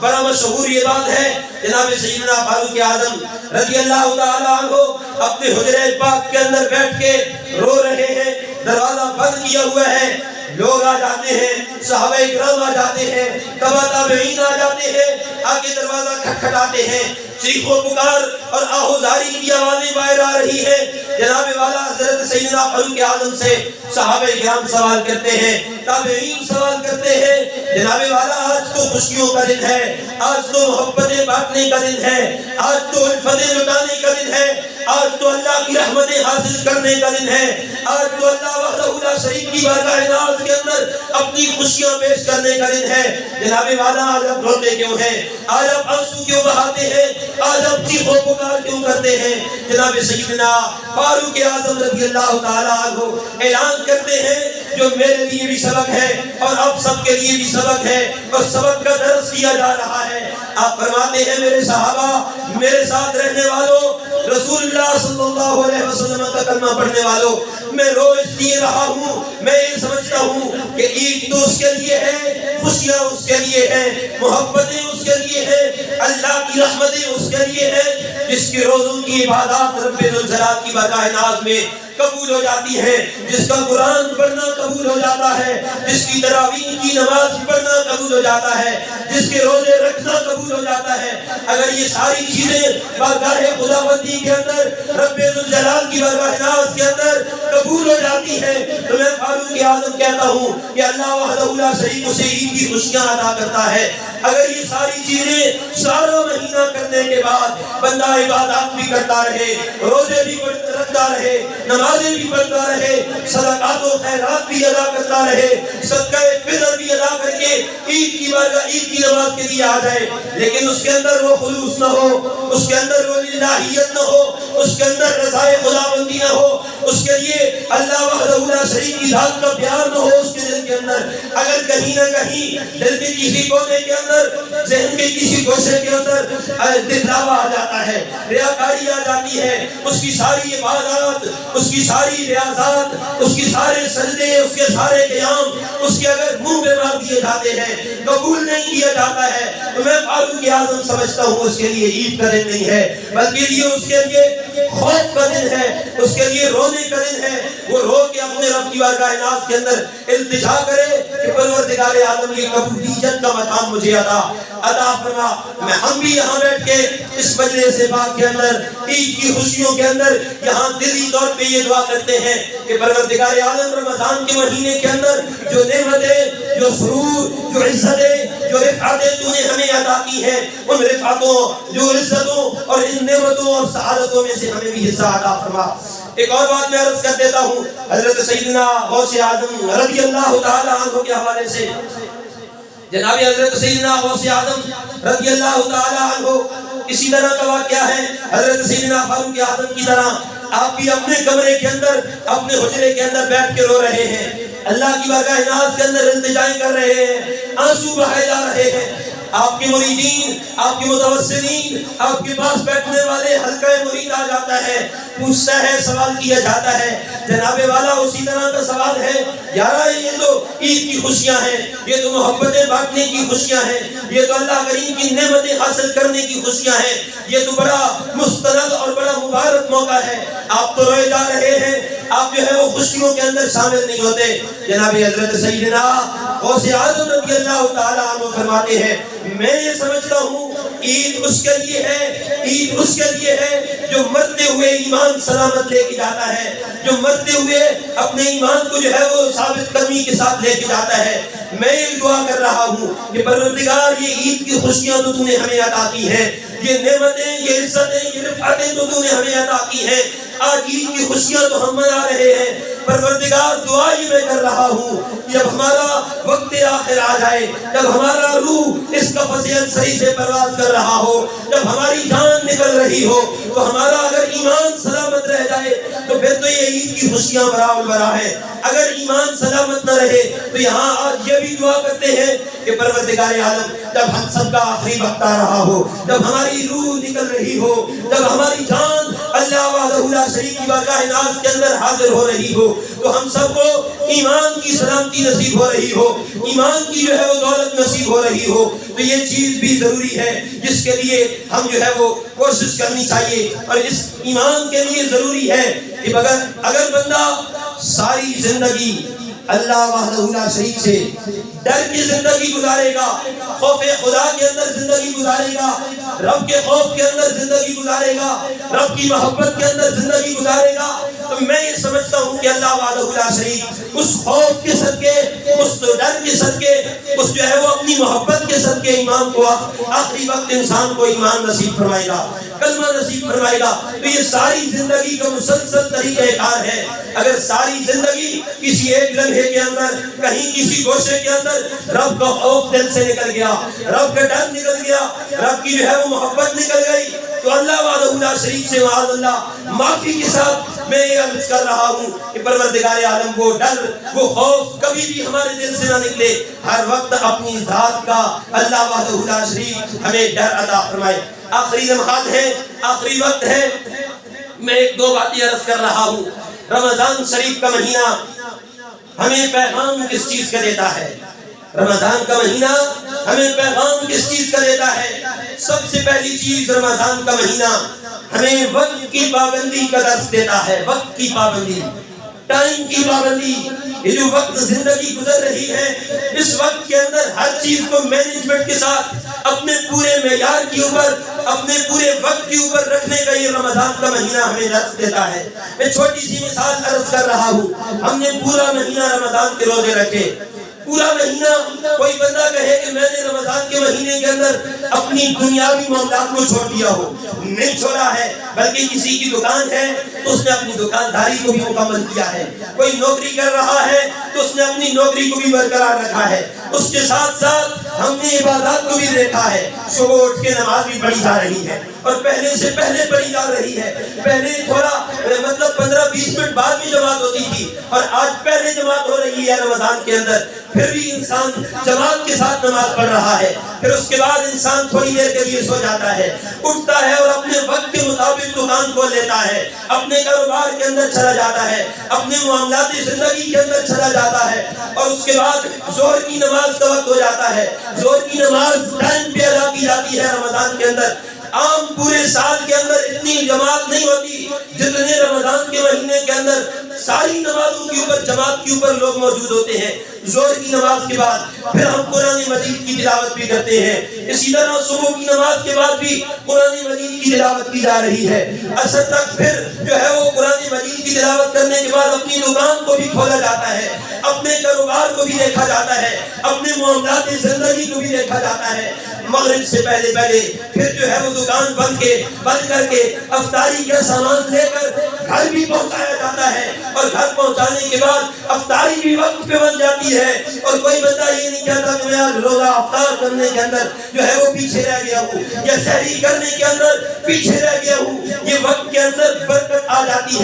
بڑا مشہور یہ بات ہے، جناب سیدنا فاروق اعظم رضی اللہ تعالیٰ عنہ اپنے حجرہ پاک کے اندر بیٹھ کے رو رہے ہیں، دروازہ بند کیا ہوا ہے، لوگ آ جاتے ہیں، صحابہ اکرام آ جاتے ہیں، تبع تابعین آ جاتے ہیں، آگے دروازہ کھٹکھٹاتے ہیں، چیخ و پکار اور آہوزاری کی آوازیں باہر آ رہی ہے۔ جناب والا حضرت سیدنا فاروق اعظم سے صحابہ کرام سوال کرتے ہیں، تابعین سوال کرتے ہیں، جناب والا آج تو خوشیوں کا دن ہے، آج تو محبتیں بانٹنے کا دن ہے، آج تو الفتیں لٹانے کا دن ہے، آج تو اللہ کی رحمتیں حاصل کرنے کا دن ہے، آج تو اللہ وحدہ لا شریک کی بارگاہ ناز کے اندر اپنی خوشیاں پیش کرنے کا دن ہے۔ جناب والا آج آپ روتے کیوں ہیں؟ آج آپ آنسو کیوں بہاتے ہیں؟ آج آپ چیخ و پکار کیوں کرتے ہیں؟ جناب سیدنا فاروق اعظم رضی اللہ تعالیٰ عنہ اعلان کرتے ہیں، جو میرے لیے بھی سبق ہے اور آپ سب کے لیے بھی سبق ہے اور سبق کا درس دیا جا رہا ہے۔ آپ فرماتے ہیں، میرے صحابہ، میرے ساتھ رہنے والوں، رسول اللہ صلی اللہ علیہ وسلم کا کلمہ پڑھنے والوں، میں رو اس لیے رہا ہوں، میں یہ سمجھتا ہوں کہ عید تو اس کے لیے ہے، خوشیاں اس کے لیے ہیں، محبتیں اس کے لیے ہیں، اللہ کی رحمتیں اس کے لیے ہیں، جس کی روزوں کی عبادات رب ذوالجلال کی بارگاہ ناز میں قبول ہو جاتی ہے، جس کا قرآن پڑھنا قبول ہو جاتا ہے، جس کی تراویح کی نماز پڑھنا قبول ہو جاتا ہے، جس کے روزے رکھنا قبول ہو جاتا ہے۔ اگر یہ ساری چیزیں بارگاہ خداوندی کے اندر، رب ذوالجلال کی بارگاہ ناز کے اندر قبول ہو جاتی ہے، تو میں فاروق اعظم کہتا ہوں کہ اللہ وحدہ لا شریک اسے عید کی خوشیاں عطا کرتا ہے۔ اگر یہ ساری چیزیں سارا مہینہ کرنے کے بعد بندہ عبادات بھی کرتا رہے، روزے بھی رکھتا رہے، نمازیں بھی پڑھتا رہے، صدقات و خیرات بھی ادا کرتا رہے، صدقہ فطر بھی ادا کر کے عید کی بارگاہ، عید کی نماز کے لیے آ جائے، لیکن اس کے اندر وہ خلوص نہ ہو، اس کے اندر وہ الہیت نہ ہو، اس کے اندر رضائے خداوندی نہ ہو، اس کے لیے اللہ وحدہ لا شریک کی ذات کا پیار نہ ہو اس کے دل کے اندر، اگر کہیں نہ کہیں دل کے کسی کونے کے اندر، ذہن کے کسی گوشے کے اندر دکھلاوا آ جاتا ہے، ریاکاری آ جاتی ہے، اس کی ساری عبادات، اس کی ساری ریاضات، اس کی سارے سجدے، اس کے سارے قیام، اس کے اگر منہ پہ مار دیے جاتے ہیں، قبول نہیں کیا جاتا ہے، تو میں فاروق اعظم سمجھتا ہوں اس کے لیے عید کا دن نہیں ہے، بلکہ یہ اس کے لیے خوف کا دن ہے، اس کے لیے رونے کا دن ہے۔ وہ رو کے اپنے رب کی بارگاہ ناز کے اندر التجا کرے کہ پروردگار عالم کی قبولیت کا مقام مجھے عطا فرما۔ میں ہم بھی یہاں بیٹھ کے اس مجلس پاک کے اندر عید کی خوشیوں کے اندر یہاں دلی طور پہ یہ دعا کرتے ہیں کہ پروردگار عالم رمضان کے مہینے کے اندر جو نعمتیں، جو سرور، جو عزتیں، جو رفعتیں تو نے ہمیں عطا کی ہیں، ان رفعتوں، جو عزتوں اور ان نعمتوں اور سعادتوں میں سے ہمیں بھی حصہ عطا فرما۔ ایک اور بات میں عرض کر دیتا ہوں، حضرت سیدنا غوث اعظم رضی اللہ تعالی عنہ کے حوالے سے، جناب حضرت سیدنا غوث اعظم رضی اللہ تعالی عنہ اسی طرح کا واقعہ ہے، حضرت سیدنا فاروق اعظم کی طرح آپ بھی اپنے کمرے کے اندر، اپنے حجرے کے اندر بیٹھ کے رو رہے ہیں، اللہ کی بارگاہ ناز کے اندر التجائیں کر رہے ہیں، آنسو بہائے جا رہے ہیں۔ آپ کے مریدین، آپ کے متوسلین، آپ کے پاس بیٹھنے والے حلقہ مرید آ جاتا ہے، پوچھتا ہے، سوال کیا جاتا ہے، جناب والا اسی طرح کا سوال ہے، یارا یہ تو عید کی خوشیاں ہیں، یہ تو محبتیں بانٹنے کی خوشیاں ہیں، یہ تو اللہ کریم کی نعمتیں حاصل کرنے کی خوشیاں ہیں، یہ تو بڑا مستند اور بڑا مبارک موقع ہے، آپ تو روئے جا رہے ہیں، آپ جو ہے وہ خوشیوں کے اندر شامل نہیں ہوتے۔ جناب حضرت سیدنا غوث اعظم رضی اللہ تعالیٰ عنہ فرماتے ہیں، میں یہ سمجھتا ہوں عید اس کے لیے ہے، عید اس کے لیے ہے جو مرتے ہوئے ایمان سلامت لے کے جاتا ہے، جو مرتے ہوئے اپنے ایمان کو جو ہے وہ ثابت قدمی کے ساتھ لے کے جاتا ہے۔ میں یہ دعا کر رہا ہوں کہ پروردگار یہ عید کی خوشیاں تو تو نے ہمیں عطا کی ہیں، یہ نعمتیں، یہ عزتیں، یہ رفعتیں تو نے ہمیں عطا کی ہیں، آج عید کی خوشیاں تو ہم منا رہے ہیں۔ پروردگار دعا ہی میں کر رہا ہوں جب ہمارا وقت آخر آ جائے، جب ہمارا روح اس قفس انصری سے پرواز کر رہا ہو، جب ہماری جان نکل رہی ہو، تو ہمارا اگر ایمان سلامت رہ جائے تو پھر تو یہ عید کی خوشیاں برا البرا ہے، اگر ایمان سلامت نہ رہے تو یہاں آج یہ بھی دعا کرتے ہیں کہ پروردگار عالم جب ہم سب کا آخری وقت آ رہا ہو، جب ہماری روح نکل رہی ہو، جب ہماری جان اللہ وحدہ لا شریک کی بارگاہ ناز کے اندر حاضر ہو رہی ہو تو ہم سب کو ایمان کی سلامتی نصیب ہو رہی ہو، ایمان کی جو ہے وہ دولت نصیب ہو رہی ہو، تو یہ چیز بھی ضروری ہے جس کے لیے ہم جو ہے وہ کوشش کرنی چاہیے. اور اس ایمان کے لیے ضروری ہے کہ اگر بندہ ساری زندگی اللہ وحدہ لا شریک سے ڈر کی زندگی گزارے گا، خوف خدا کے اندر زندگی گزارے گا، رب کے خوف کے اندر زندگی گزارے گا، رب کی محبت کے اندر زندگی گزارے گا، تو میں یہ سمجھتا ہوں کہ اللہ وحدہ لا شریک اس خوف کے صدقے، اس ڈر کے صدقے، اس جو ہے وہ اپنی محبت کے صدقے ایمان کو آخری وقت انسان کو ایمان نصیب فرمائے گا، کلمہ نصیب فرمائے گا. تو یہ ساری زندگی کا مسلسل طریقہ کار ہے. اگر ساری زندگی کسی ایک لمحے کے اندر کہیں کسی گوشے کے اندر رب کا خوف دل سے نکل گیا، رب کا ڈر نکل گیا، رب کی جو ہے وہ محبت نکل گئی، تو اللہ وحدہ لا شریک سے معاذ اللہ معافی کے ساتھ میں یہ عرض کر رہا ہوں کہ پروردگار عالم وہ ڈر، وہ خوف کبھی بھی ہمارے دل سے نہ نکلے. ہر وقت اپنی ذات کا اللہ وحدہ لا شریک ہمیں ڈر عطا فرمائے. آخری لمحات ہے، آخری وقت ہے، میں ایک دو باتیں عرض کر رہا ہوں. رمضان شریف کا مہینہ ہمیں پیغام کس چیز کا دیتا ہے؟ رمضان کا مہینہ ہمیں پیغام کس چیز کا دیتا ہے؟ سب سے پہلی چیز رمضان کا مہینہ ہمیں وقت کی پابندی کا درس دیتا ہے. وقت کی پابندی، ٹائم کی پابندی. یہ جو وقت زندگی گزر رہی ہے اس وقت کے اندر ہر چیز کو مینجمنٹ کے ساتھ اپنے پورے معیار کے اوپر، اپنے پورے وقت کے اوپر رکھنے کا یہ رمضان کا مہینہ ہمیں درس دیتا ہے. میں چھوٹی سی مثال عرض کر رہا ہوں. ہم نے پورا مہینہ رمضان کے روزے رکھے، پورا مہینہ. کوئی بندہ کہے کہ میں نے رمضان کے مہینے کے اندر اپنی دنیاوی معاملات کو چھوڑ دیا ہو، نہیں چھوڑا ہے، بلکہ کسی کی دکان ہے تو اس نے اپنی دکانداری کو بھی مکمل کیا ہے. کوئی نوکری کر رہا ہے تو اس نے اپنی نوکری کو بھی برقرار رکھا ہے. اس کے ساتھ ساتھ ہم نے عبادات کو بھی دیکھا ہے. صبح اٹھ کے نماز بھی پڑھی جا رہی ہے اور پہلے سے پہلے پڑھی جا رہی ہے. پہلے تھوڑا مطلب 15-20 منٹ بعد بھی جماعت ہوتی تھی اور آج پہلے جماعت ہو رہی ہے رمضان کے اندر. پھر بھی انسان جماعت کے ساتھ نماز پڑھ رہا ہے. پھر اس کے بعد انسان تھوڑی دیر کے لیے سو جاتا ہے، اٹھتا ہے اور اپنے وقت کے مطابق دکان کھول لیتا ہے، اپنے کاروبار کے اندر چلا جاتا ہے، اپنے معاملاتی زندگی کے اندر چلا جاتا ہے. اور اس کے بعد ظہر کی نماز کا وقت ہو جاتا ہے. ظہر کی نماز ٹائم پہ ادا کی جاتی ہے رمضان کے اندر. عام پورے سال کے اندر اتنی جماعت نہیں ہوتی جتنے رمضان کے مہینے کے اندر ساری نمازوں کے اوپر جماعت کے اوپر لوگ موجود ہوتے ہیں. ظہر کی نماز کے بعد پھر ہم قرآن مجید کی تلاوت بھی کرتے ہیں. اسی طرح صبح کی نماز کے بعد بھی قرآن مجید کی تلاوت کی جا رہی ہے. عصر تک پھر جو ہے وہ قرآن مجید کی تلاوت کرنے کے بعد اپنی دکان کو بھی کھولا جاتا ہے، اپنے کاروبار کو بھی دیکھا جاتا ہے، اپنے معاملات زندگی کو بھی دیکھا جاتا ہے. مغرب سے پہلے پھر جو ہے وہ دکان بند کر کے افطاری کا سامان لے کر گھر بھی پہنچایا جاتا ہے اور گھر پہنچانے کے بعد افطاری بھی وقت پہ بن جاتی ہے. اور کوئی بندہ یہ نہیں کہتا کہ میں آج روزہ افطار کرنے کے اندر جو ہے وہ پیچھے رہ گیا ہوں یا سحری کرنے کے اندر پیچھے رہ گیا ہوں. یہ وقت کے اندر برکت آ جاتی ہے.